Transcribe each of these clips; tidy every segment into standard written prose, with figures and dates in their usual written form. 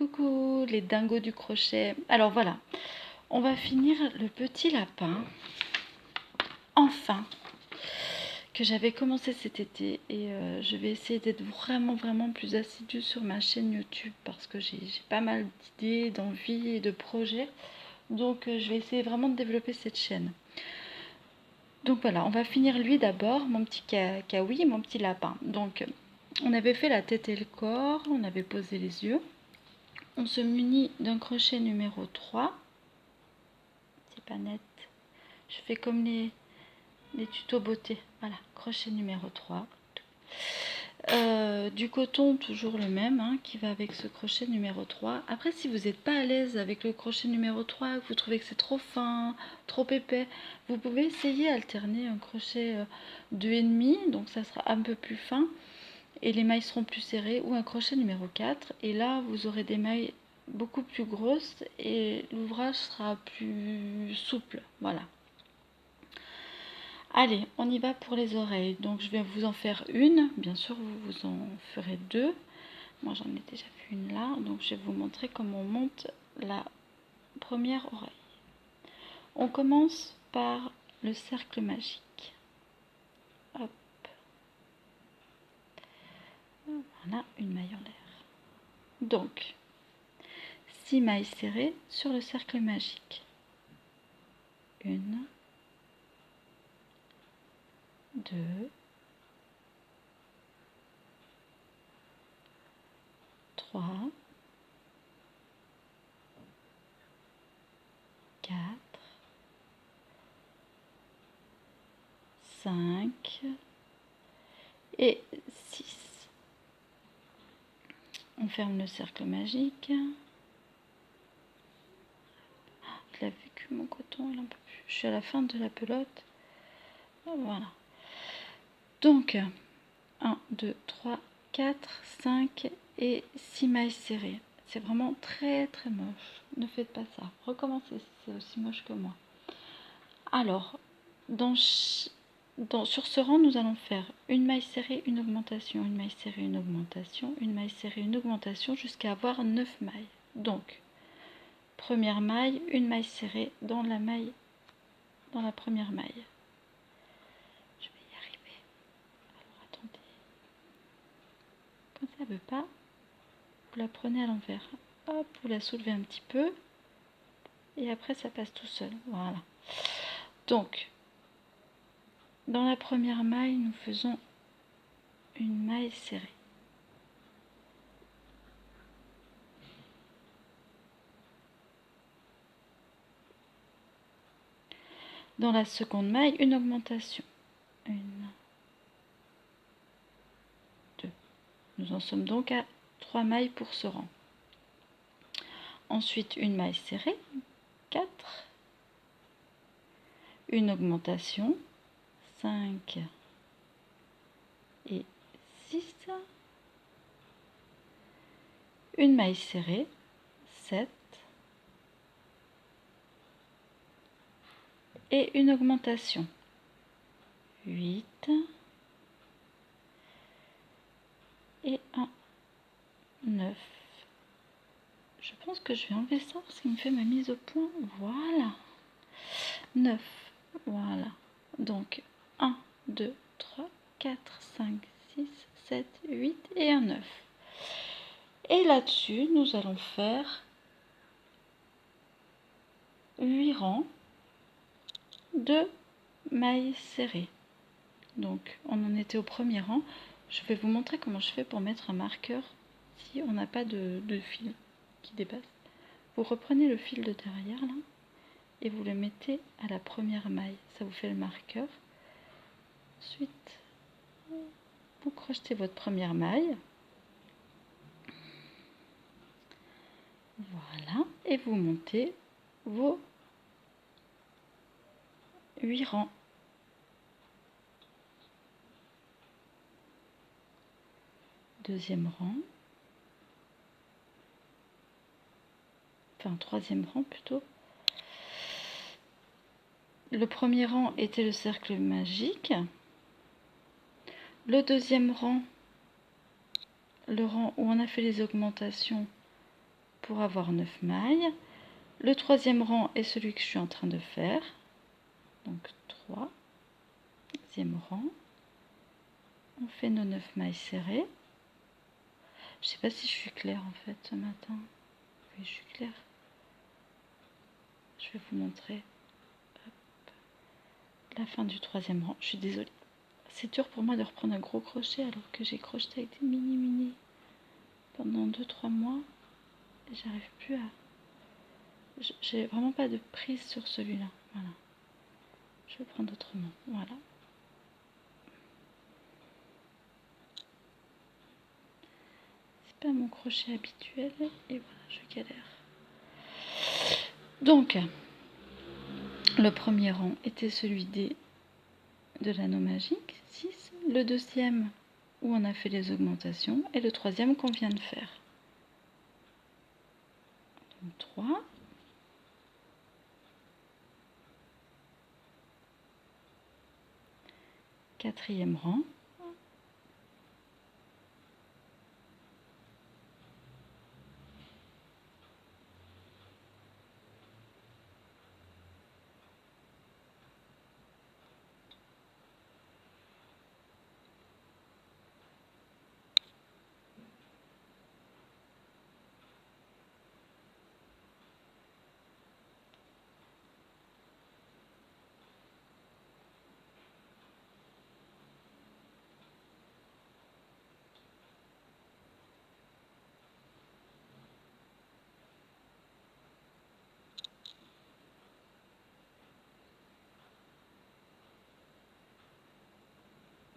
Coucou les dingos du crochet. Alors voilà, on va finir le petit lapin. Enfin, que j'avais commencé cet été et je vais essayer d'être vraiment plus assidue sur ma chaîne YouTube parce que j'ai pas mal d'idées, d'envies et de projets. Donc je vais essayer vraiment de développer cette chaîne. Donc voilà, on va finir lui d'abord, mon petit kawi, mon petit lapin. Donc on avait fait la tête et le corps, on avait posé les yeux. On se munit d'un crochet numéro 3. C'est pas net. Je fais comme les tutos beauté. Voilà, crochet numéro 3. Du coton, toujours le même, hein, qui va avec ce crochet numéro 3. Après, si vous n'êtes pas à l'aise avec le crochet numéro 3, que vous trouvez que c'est trop fin, trop épais, vous pouvez essayer alterner un crochet 2,5, donc ça sera un peu plus fin, et les mailles seront plus serrées, ou un crochet numéro 4, et là, vous aurez des mailles beaucoup plus grosses, et l'ouvrage sera plus souple, voilà. Allez, on y va pour les oreilles. Donc je vais vous en faire une. Bien sûr, vous en ferez deux. Moi, j'en ai déjà fait une là. Donc je vais vous montrer comment on monte la première oreille. On commence par le cercle magique. Hop. Voilà, une maille en l'air. Donc, 6 mailles serrées sur le cercle magique. 1, 2, 3, 4, 5 et 6. On ferme le cercle magique. Il a vu que mon coton, il en peut plus. Je suis à la fin de la pelote. Voilà. Donc, 1, 2, 3, 4, 5 et 6 mailles serrées. C'est vraiment très moche. Ne faites pas ça. Recommencez, c'est aussi moche que moi. Alors, sur ce rang, nous allons faire une maille serrée, une augmentation, une maille serrée, une augmentation, une maille serrée, une augmentation, jusqu'à avoir 9 mailles. Donc, première maille, une maille serrée dans la première maille. Je vais y arriver. Alors attendez. Quand ça ne veut pas, vous la prenez à l'envers. Hop, vous la soulevez un petit peu. Et après, ça passe tout seul. Voilà. Donc, dans la première maille, nous faisons une maille serrée. Dans la seconde maille, une augmentation. 1, 2. Nous en sommes donc à 3 mailles pour ce rang. Ensuite, une maille serrée. 4. Une augmentation. 5 et 6. Une maille serrée. 7. Et une augmentation. 8. Et un 9. Je pense que je vais enlever ça parce qu'il me fait ma mise au point. Voilà. 9. Voilà. Donc 1, 2, 3, 4, 5, 6, 7, 8 et un 9. Et là-dessus, nous allons faire 8 rangs de mailles serrées. Donc on en était au premier rang. Je vais vous montrer comment je fais pour mettre un marqueur si on n'a pas de fil qui dépasse. Vous reprenez le fil de derrière là et vous le mettez à la première maille. Ça vous fait le marqueur. Ensuite, vous crochetez votre première maille. Voilà. Et vous montez vos 8 rangs. Deuxième rang. Enfin, troisième rang plutôt. Le premier rang était le cercle magique. Le deuxième rang, le rang où on a fait les augmentations, pour avoir 9 mailles. Le troisième rang est celui que je suis en train de faire. Donc 3, deuxième rang. On fait nos 9 mailles serrées. Je sais pas si je suis claire en fait ce matin. Oui, je suis claire. Je vais vous montrer. Hop. La fin du troisième rang. Je suis désolée. C'est dur pour moi de reprendre un gros crochet alors que j'ai crocheté avec des mini pendant 2-3 mois. Et j'arrive plus à... J'ai vraiment pas de prise sur celui-là. Voilà. Je vais prendre autrement. Voilà. C'est pas mon crochet habituel. Et voilà, je galère. Donc, le premier rang était celui de l'anneau magique, 6. Le deuxième, où on a fait les augmentations. Et le troisième qu'on vient de faire. Donc, 3. Quatrième rang.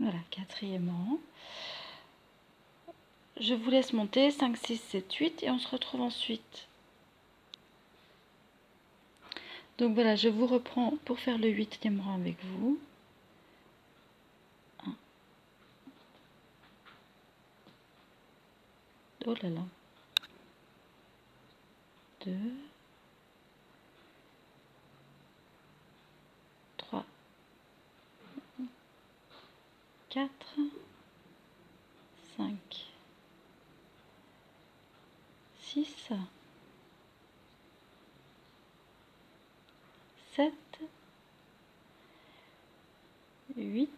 Voilà, quatrième rang. Je vous laisse monter 5, 6, 7, 8 et on se retrouve ensuite. Donc voilà, je vous reprends pour faire le 8e rang avec vous. 1. Oh là là. 2. 3. 4. 5. 6. 7. 8.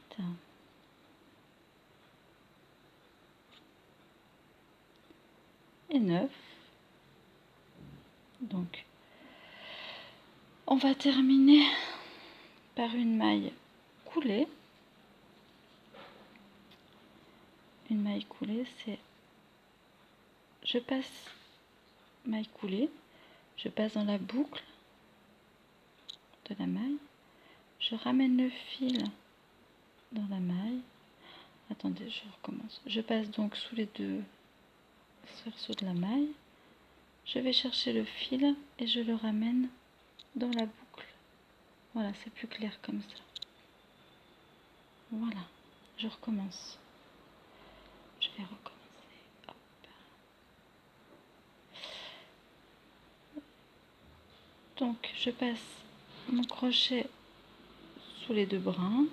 Et 9. Donc, on va terminer par une maille coulée. Une maille coulée, c'est... Je passe maille coulée, je passe dans la boucle de la maille, je ramène le fil dans la maille. Attendez, je recommence. Je passe donc sous les deux cerceaux de la maille. Je vais chercher le fil et je le ramène dans la boucle. Voilà, c'est plus clair comme ça. Voilà, je recommence. Je vais recommencer. Hop. Donc, je passe mon crochet sous les deux brins.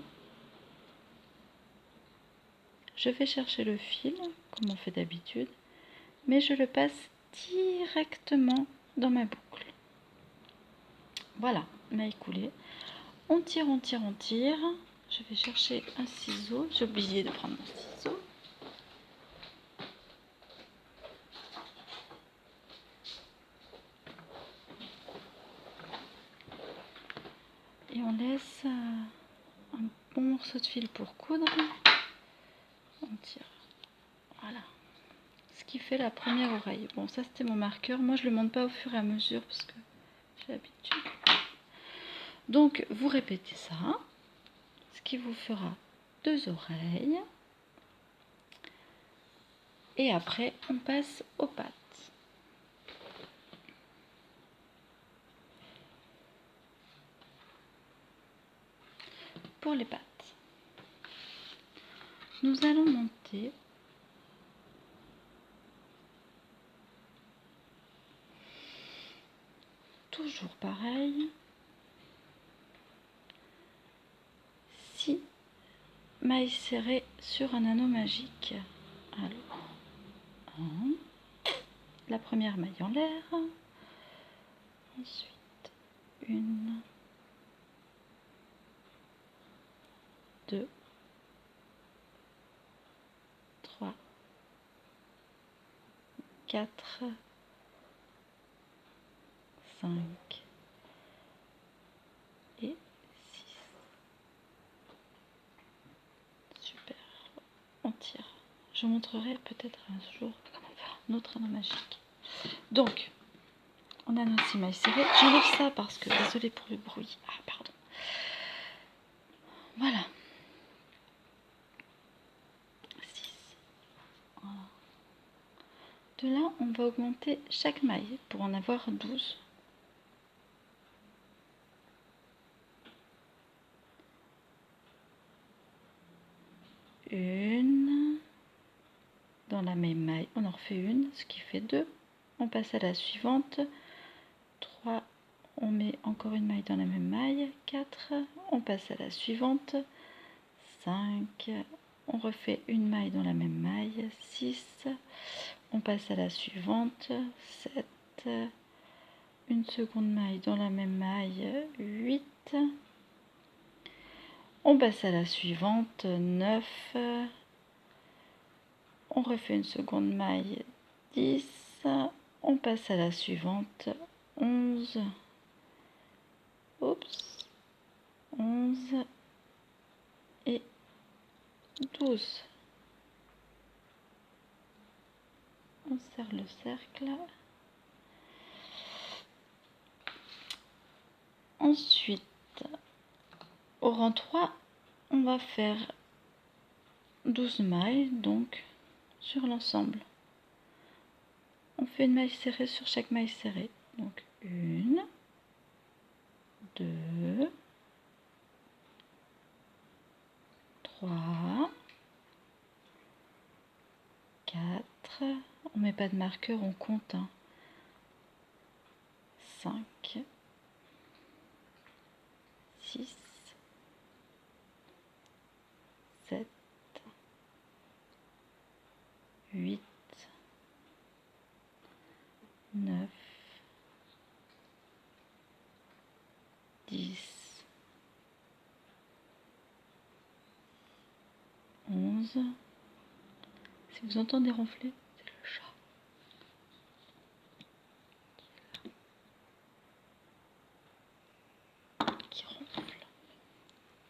Je vais chercher le fil, comme on fait d'habitude, mais je le passe directement dans ma boucle. Voilà, maille coulée. On tire, on tire, on tire. Je vais chercher un ciseau. J'ai oublié de prendre mon ciseau. Et on laisse un bon morceau de fil pour coudre. On tire. Voilà. Ce qui fait la première oreille. Bon, ça c'était mon marqueur. Moi je le monte pas au fur et à mesure parce que j'ai l'habitude. Donc vous répétez ça. Ce qui vous fera 2 oreilles. Et après on passe aux pattes. Pour les pattes, nous allons monter toujours pareil, 6 mailles serrées sur un anneau magique. Alors, 1, la première maille en l'air, ensuite 1, 2, 3, 4, 5 et 6. Super, on tire. Je vous montrerai peut-être un jour comment faire un autre anneau magique. Donc, on a nos 6 mailles serrées. J'enlève ça parce que, désolé pour le bruit. Ah, pardon. Voilà. 6. Voilà. De là, on va augmenter chaque maille pour en avoir 12. Une. Dans la même maille, on en refait une, ce qui fait 2. On passe à la suivante. 3. On met encore une maille dans la même maille. 4. On passe à la suivante. 5. On refait une maille dans la même maille. 6. On passe à la suivante. 7. Une seconde maille dans la même maille. 8. On passe à la suivante. 9. On refait une seconde maille. 10. On passe à la suivante. 11. Oups. 11 et 12. On serre le cercle. Ensuite, au rang 3, on va faire 12 mailles donc sur l'ensemble. On fait une maille serrée sur chaque maille serrée. Donc 1, 2, 3, 4. On met pas de marqueur, on compte. 5, 6, 7, 8, 9, 10, 11. Si vous entendez ronfler, c'est le chat. Qui ronfle.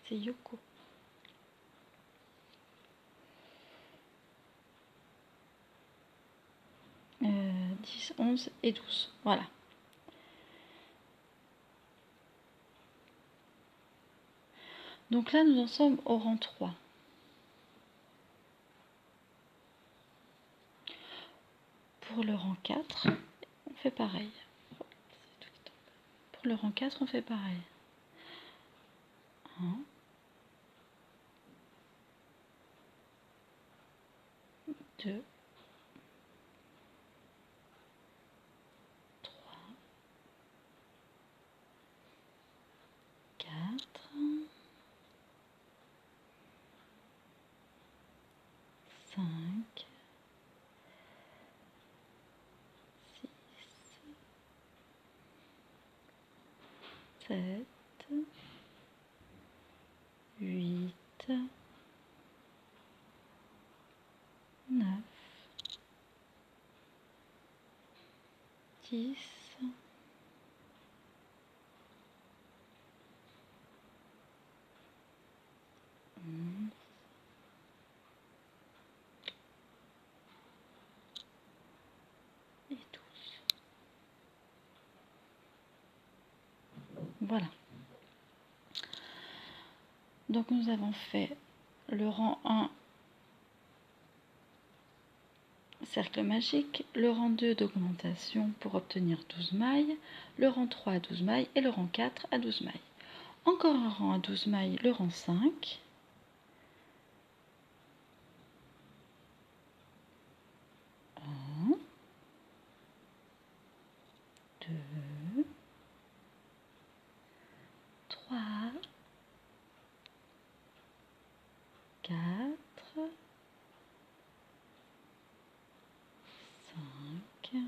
C'est Yoko. 10, 11 et 12. Voilà. Donc là, nous en sommes au rang 3. Pour le rang 4, on fait pareil. Pour le rang 4, on fait pareil. 1, 2, 3, 4, 5, 6, 7, 8, 9, 10, 11 et 12. Voilà. Donc nous avons fait le rang 1 cercle magique, le rang 2 d'augmentation pour obtenir 12 mailles, le rang 3 à 12 mailles et le rang 4 à 12 mailles. Encore un rang à 12 mailles, le rang 5. 1, 2, 3, 4, 5,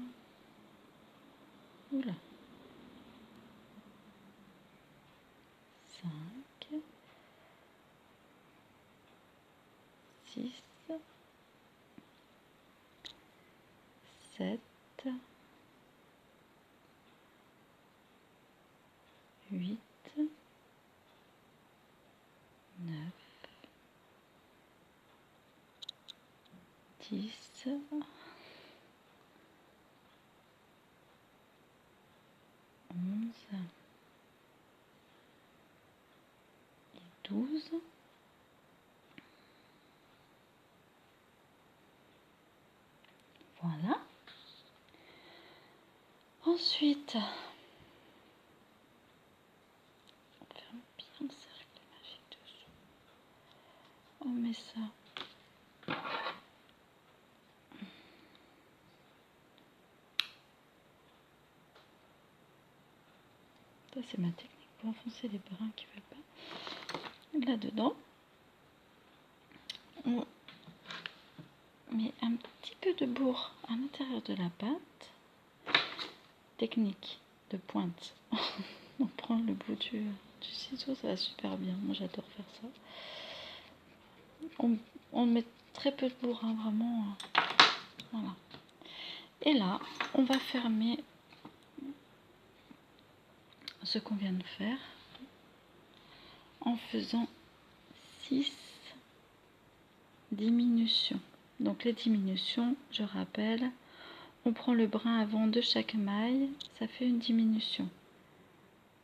8, 9, 10, 11 et 12. Voilà. Ensuite, on ferme bien le cercle magique dessous. On met ça. Ça, c'est ma technique pour enfoncer les brins qui ne veulent pas. Là-dedans, on met un petit peu de bourre à l'intérieur de la pâte. Technique de pointe. On prend le bout du ciseau, ça va super bien. Moi, j'adore faire ça. On met très peu de bourre, hein, vraiment. Voilà. Et là, on va fermer ce qu'on vient de faire en faisant 6 diminutions. Donc les diminutions, je rappelle, on prend le brin avant de chaque maille, ça fait une diminution.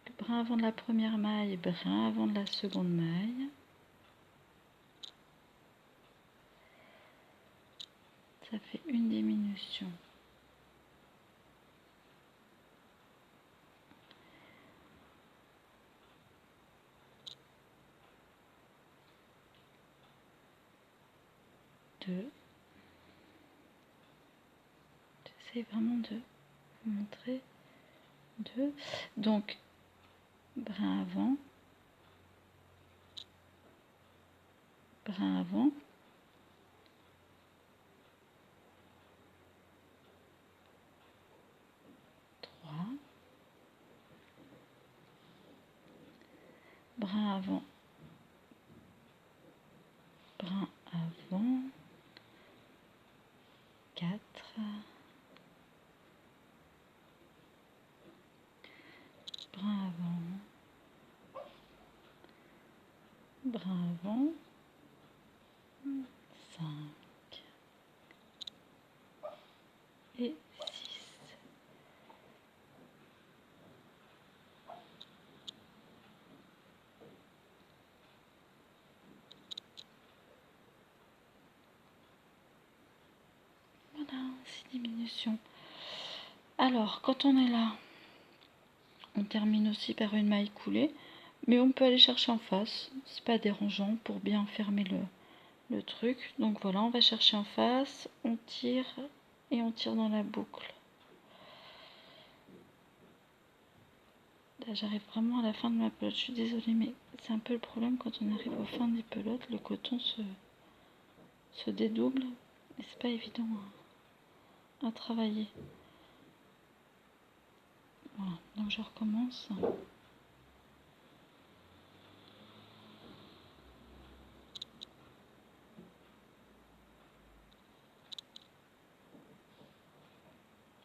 Le brin avant de la première maille, brin avant de la seconde maille. Ça fait une diminution. Deux. J'essaie vraiment de vous montrer. Deux. Donc, brin avant, brin avant, trois, brin avant, brin avant, 4, brin avant, brin avant, 5 et 6. Voilà, 6 diminutions. Alors, quand on est là, on termine aussi par une maille coulée, mais on peut aller chercher en face, c'est pas dérangeant pour bien fermer le truc. Donc voilà, on va chercher en face, on tire et on tire dans la boucle. Là, j'arrive vraiment à la fin de ma pelote, je suis désolée, mais c'est un peu le problème quand on arrive aux fins des pelotes, le coton se dédouble et c'est pas évident à travailler. Voilà, donc je recommence.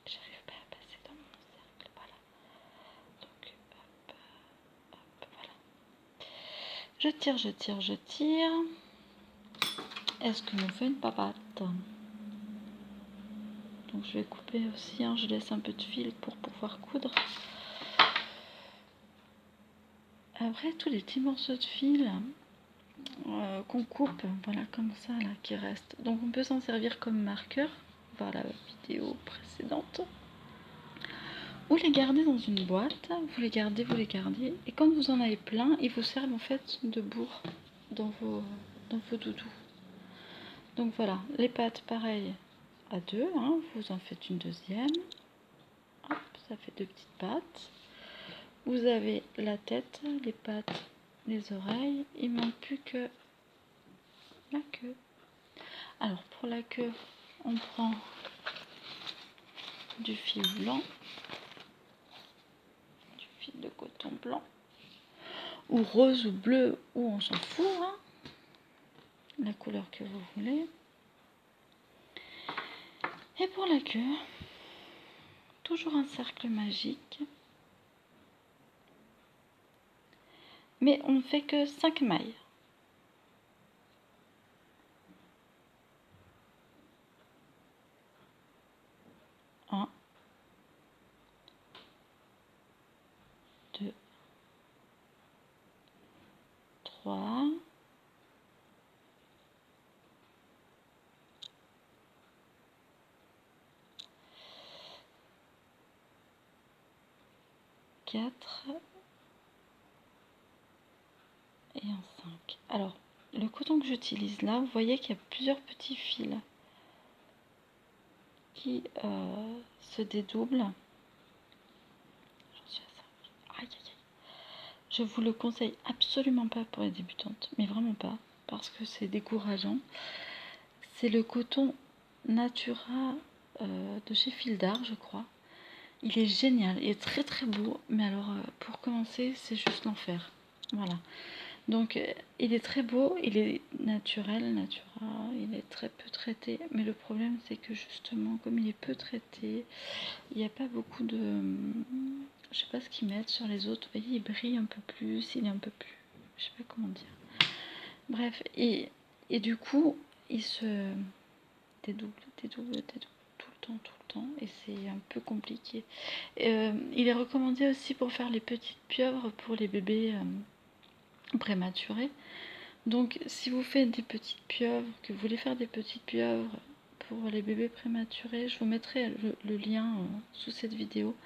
J'arrive pas à passer dans mon cercle, voilà. Donc, hop, hop, voilà. Je tire, je tire, je tire. Est-ce que nous fait une papate? Donc je vais couper aussi, hein, je laisse un peu de fil pour pouvoir coudre. Après, tous les petits morceaux de fil qu'on coupe, voilà, comme ça, là, qui restent. Donc on peut s'en servir comme marqueur, voir la vidéo précédente. Ou les garder dans une boîte, vous les gardez, et quand vous en avez plein, ils vous servent en fait de bourre dans vos doudous. Donc voilà, les pattes pareil à deux, hein, vous en faites une deuxième. Hop, ça fait 2 petites pattes. Vous avez la tête, les pattes, les oreilles. Il ne manque plus que la queue. Alors pour la queue, on prend du fil blanc, du fil de coton blanc, ou rose ou bleu, ou on s'en fout, hein, la couleur que vous voulez. Et pour la queue, toujours un cercle magique. Mais on ne fait que 5 mailles. Un, 2, 3, 4 et un 5. Alors, le coton que j'utilise là, vous voyez qu'il y a plusieurs petits fils qui se dédoublent. J'en suis à ça. Aïe, aïe, aïe. Je vous le conseille absolument pas pour les débutantes, mais vraiment pas, parce que c'est décourageant. C'est le coton Natura de chez Fil d'Art, je crois. Il est génial, il est très très beau, mais alors pour commencer, c'est juste l'enfer. Voilà. Donc il est très beau, il est naturel, natura, il est très peu traité, mais le problème c'est que justement, comme il est peu traité, il n'y a pas beaucoup de... Je sais pas ce qu'ils mettent sur les autres, vous voyez, il brille un peu plus, il est un peu plus... Je sais pas comment dire. Bref, et du coup, il se dédouble tout le temps, et c'est un peu compliqué. Il est recommandé aussi pour faire les petites pieuvres pour les bébés prématurés. Donc si vous faites des petites pieuvres, que vous voulez faire des petites pieuvres pour les bébés prématurés, je vous mettrai le lien sous cette vidéo.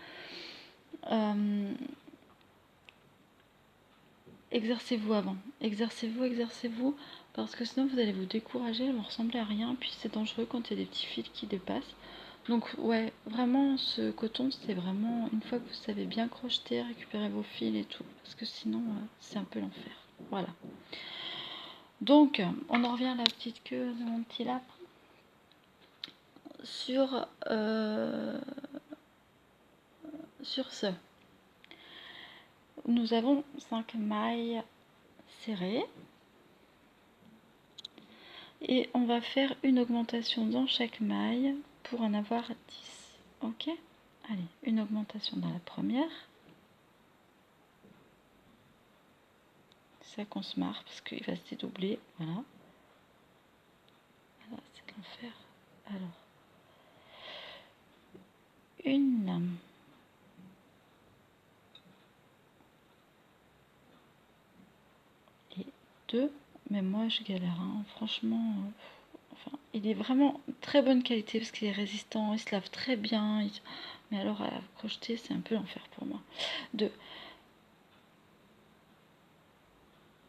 Exercez-vous avant, exercez-vous, parce que sinon vous allez vous décourager, elles vont ressembler à rien, puis c'est dangereux quand il y a des petits fils qui dépassent. Donc ouais, vraiment ce coton, c'est vraiment, une fois que vous savez bien crocheter, récupérer vos fils et tout, parce que sinon c'est un peu l'enfer. Voilà. Donc, on en revient à la petite queue de mon petit lapin. Sur ce, nous avons 5 mailles serrées. Et on va faire une augmentation dans chaque maille pour en avoir 10. Ok? Allez, une augmentation dans la première. C'est ça qu'on se marre parce qu'il va se dédoubler. Voilà. Voilà, c'est l'enfer. Alors, une. Et deux. Mais moi, je galère. Hein. Franchement, enfin, il est vraiment très bonne qualité parce qu'il est résistant. Il se lave très bien. Mais alors, à crocheter, c'est un peu l'enfer pour moi. 2.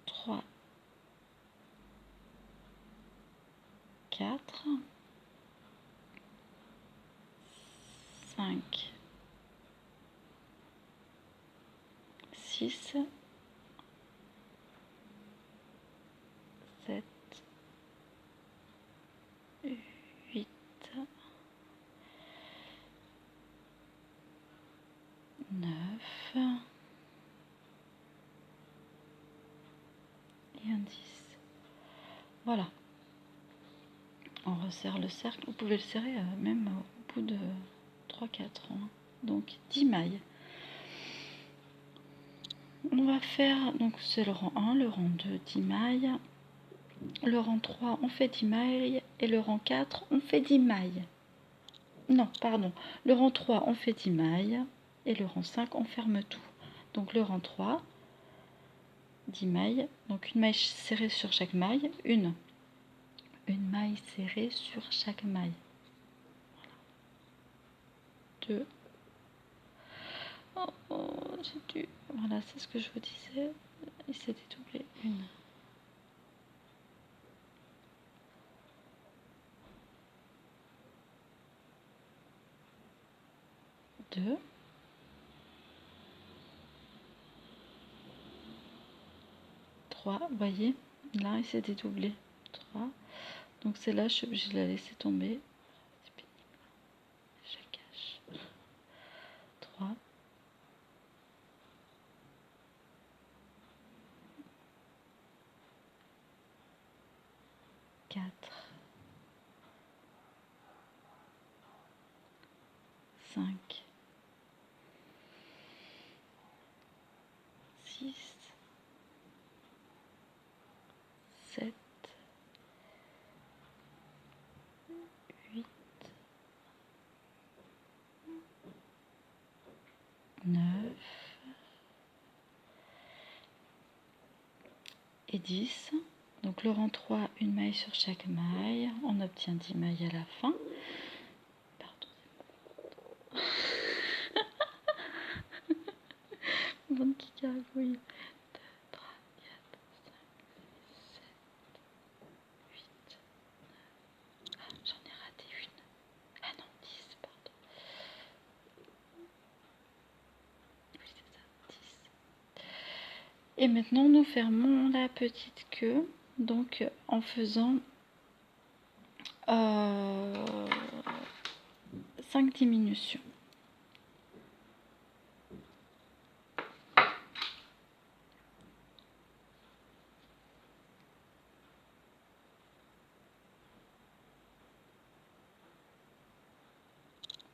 3. 4. 5. 6. 7, 8, 9 et un 10. Voilà. On resserre le cercle. Vous pouvez le serrer même au bout de 3-4 ans. Donc 10 mailles. On va faire, donc c'est le rang 1, le rang 2, 10 mailles. Le rang 3, on fait 10 mailles. Et le rang 4, on fait 10 mailles. Non, pardon. Le rang 3, on fait 10 mailles. Et le rang 5, on ferme tout. Donc le rang 3, 10 mailles. Donc une maille serrée sur chaque maille. Une maille serrée sur chaque maille. Voilà. 2. J'ai dû... Voilà, c'est ce que je vous disais. Il s'est dédoublé. 1. 2. 3. Vous voyez, là, il s'est dédoublé. 3. Donc c'est là, je suis obligée de la laisser tomber. C'est pénible. Je cache. 3. 4. 5. 10. Donc le rang 3, une maille sur chaque maille. On obtient 10 mailles à la fin. Pardon. Bonne qui gargouille. 2, 3, 4, 5, 6, 7, 8, 9. Ah, j'en ai raté une. Ah non, 10, pardon. Oui, c'est ça, 10. Et maintenant, nous fermons la petite queue. Donc, en faisant 5 diminutions.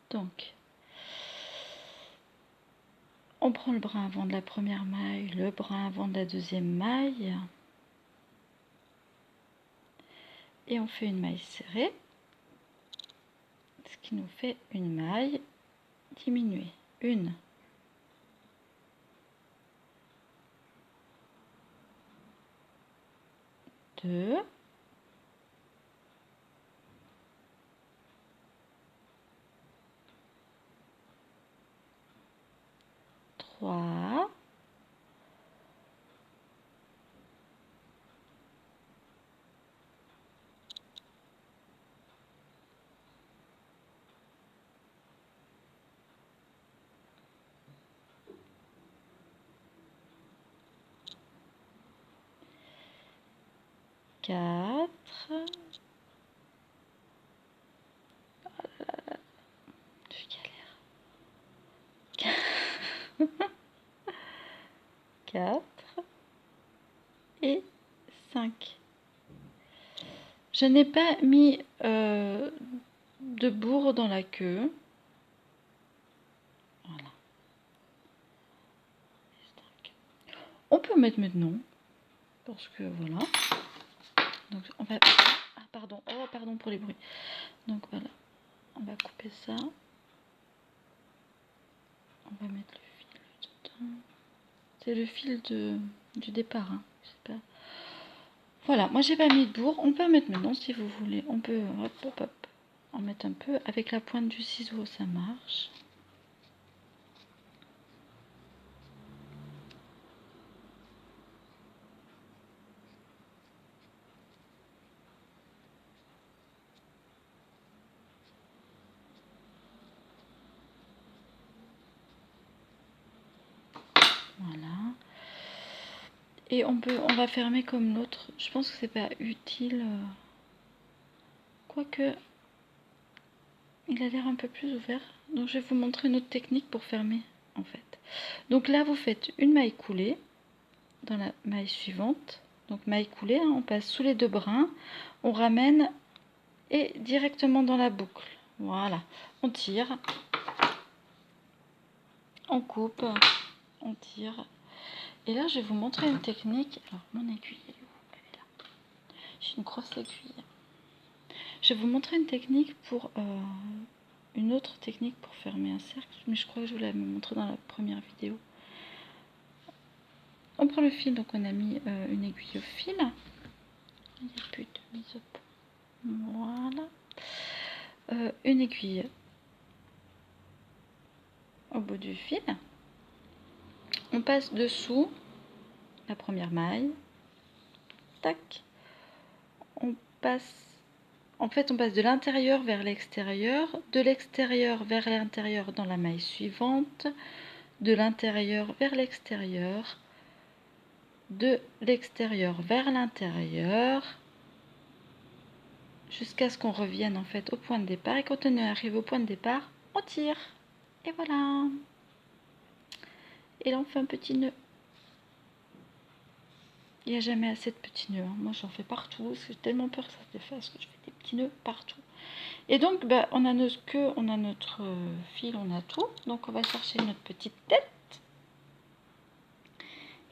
Donc, on prend le brin avant de la première maille, le brin avant de la deuxième maille. Et on fait une maille serrée. Ce qui nous fait une maille diminuée. 1, 2, 3, 4, je galère, 4 et 5. Je n'ai pas mis de bourre dans la queue. Voilà. On peut mettre maintenant, parce que voilà. Donc on va... Ah pardon, oh pardon pour les bruits. Donc voilà, on va couper ça. On va mettre le fil dedans. C'est le fil du départ, hein. Pas... Voilà, moi j'ai pas mis de bourre. On peut en mettre maintenant si vous voulez. On peut hop, hop, hop, en mettre un peu. Avec la pointe du ciseau, ça marche. Voilà. Et on va fermer comme l'autre. Je pense que c'est pas utile. Quoique, il a l'air un peu plus ouvert. Donc je vais vous montrer une autre technique pour fermer en fait. Donc là, vous faites une maille coulée dans la maille suivante. Donc maille coulée, hein, on passe sous les deux brins, on ramène et directement dans la boucle. Voilà, on tire, on coupe, on tire. Et là, je vais vous montrer une technique. Alors, mon aiguille, elle est où? Elle est là. J'ai une grosse aiguille. Je vais vous montrer une technique pour... une autre technique pour fermer un cercle. Mais je crois que je vous l'avais montré dans la première vidéo. On prend le fil, donc on a mis une aiguille au fil. Il n'y a plus de mise au point. Voilà. Une aiguille au bout du fil. On passe dessous la première maille. Tac. On passe... En fait, on passe de l'intérieur vers l'extérieur, de l'extérieur vers l'intérieur dans la maille suivante, de l'intérieur vers l'extérieur, de l'extérieur vers l'intérieur, jusqu'à ce qu'on revienne en fait au point de départ. Et quand on arrive au point de départ, on tire. Et voilà. Et là, on fait un petit nœud. Il n'y a jamais assez de petits nœuds, hein. Moi, j'en fais partout parce que j'ai tellement peur que ça se défasse que je fais des petits nœuds partout. Et donc, bah, on a notre queue, on a notre fil, on a tout. Donc, on va chercher notre petite tête.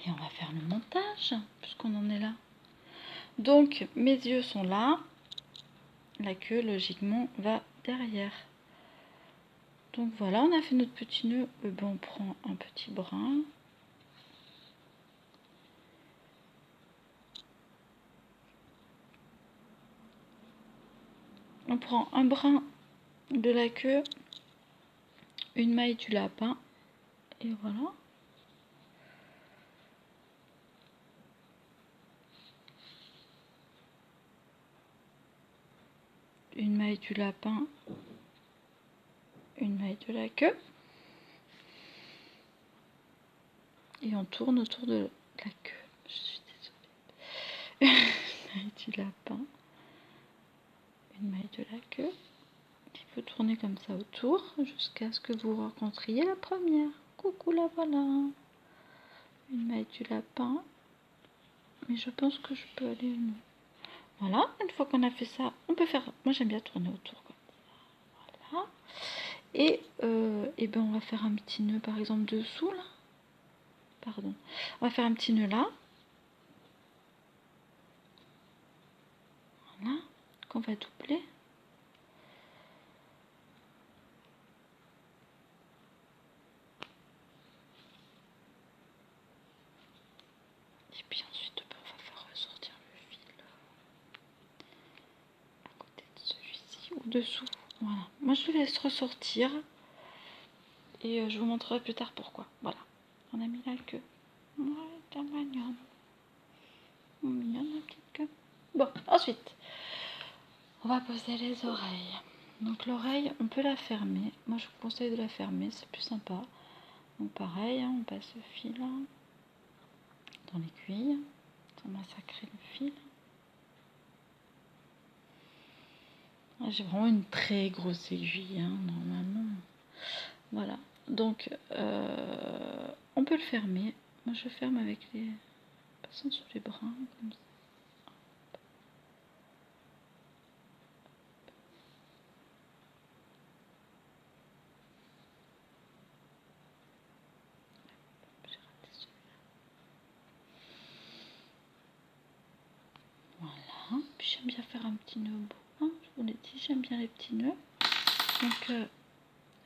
Et on va faire le montage, puisqu'on en est là. Donc, mes yeux sont là. La queue, logiquement, va derrière. Donc, voilà, on a fait notre petit nœud. Ben, on prend un petit brin. On prend un brin de la queue, une maille du lapin, et voilà. Une maille du lapin, une maille de la queue. Et on tourne autour de la queue. Je suis désolée. Une maille du lapin, une maille de la queue. Il faut tourner comme ça autour jusqu'à ce que vous rencontriez la première. Coucou, la voilà. Une maille du lapin. Mais je pense que je peux aller une. Voilà, une fois qu'on a fait ça, on peut faire. Moi j'aime bien tourner autour comme ça. Voilà. Et ben on va faire un petit nœud par exemple dessous là. Pardon. On va faire un petit nœud là. Voilà. Qu'on va doubler. Et puis ensuite on va faire ressortir le fil à côté de celui-ci ou dessous. Voilà. Moi je le laisse ressortir. Et je vous montrerai plus tard pourquoi. Voilà. On a mis la queue. Ouais, t'es mignonne. Mignonne la petite queue. Bon, ensuite, on va poser les oreilles. Donc l'oreille, on peut la fermer. Moi, je vous conseille de la fermer, c'est plus sympa. Donc pareil, hein, on passe le fil dans l'aiguille, sans massacrer le fil. J'ai vraiment une très grosse aiguille, hein, normalement. Voilà. Donc, on peut le fermer. Moi, je ferme avec les... passant sous les brins, comme ça. Voilà, puis j'aime bien faire un petit nœud au bout, hein. Je vous l'ai dit, j'aime bien les petits nœuds. Donc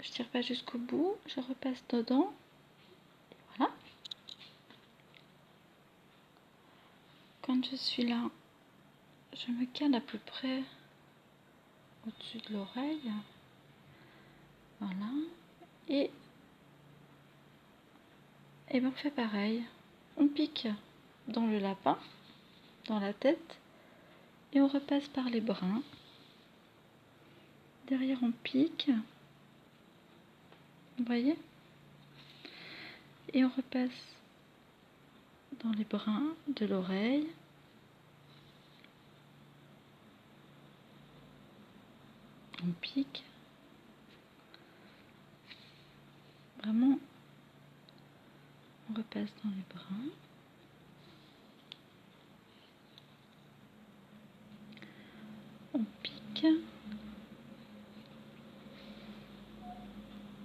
je tire pas jusqu'au bout, je repasse dedans. Et voilà. Quand je suis là, je me cale à peu près au-dessus de l'oreille. Voilà. Et ben on fait pareil. On pique dans le lapin, dans la tête, et on repasse par les brins. Derrière on pique. Vous voyez? Et on repasse dans les brins de l'oreille. On pique. Vraiment, on repasse dans les brins. On pique.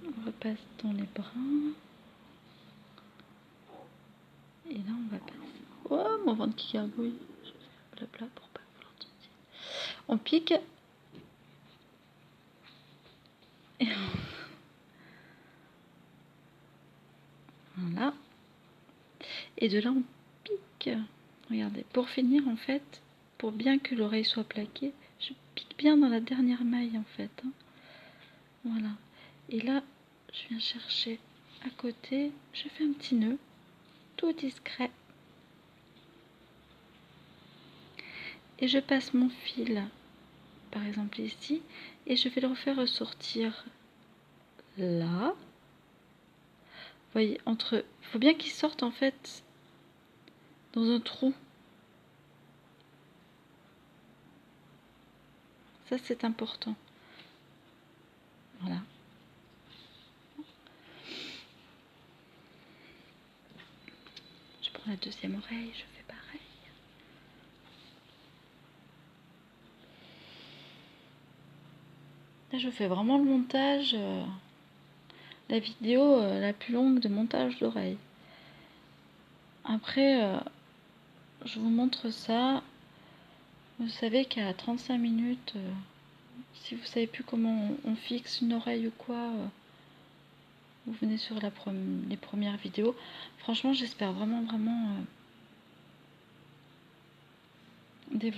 On repasse dans les brins. Et là, on va passer. Oh, mon ventre qui garbouille. Je vais faire blabla pour pas que vous l'entendiez. On pique. Et voilà. Et de là, on pique. Regardez. Pour finir, en fait, pour bien que l'oreille soit plaquée, je pique bien dans la dernière maille, en fait. Hein. Voilà. Et là, je viens chercher à côté. Je fais un petit nœud. Tout discret. Et je passe mon fil, par exemple ici, et je vais le refaire ressortir là. Vous voyez, entre... Il faut bien qu'il sorte en fait dans un trou. Ça, c'est important. Voilà. Je prends la deuxième oreille, je fais pareil. Là, je fais vraiment le montage, la vidéo la plus longue de montage d'oreille. Après, je vous montre ça. Vous savez qu'à 35 minutes, si vous savez plus comment on fixe une oreille ou quoi, vous venez sur les premières vidéos. Franchement, j'espère vraiment développer.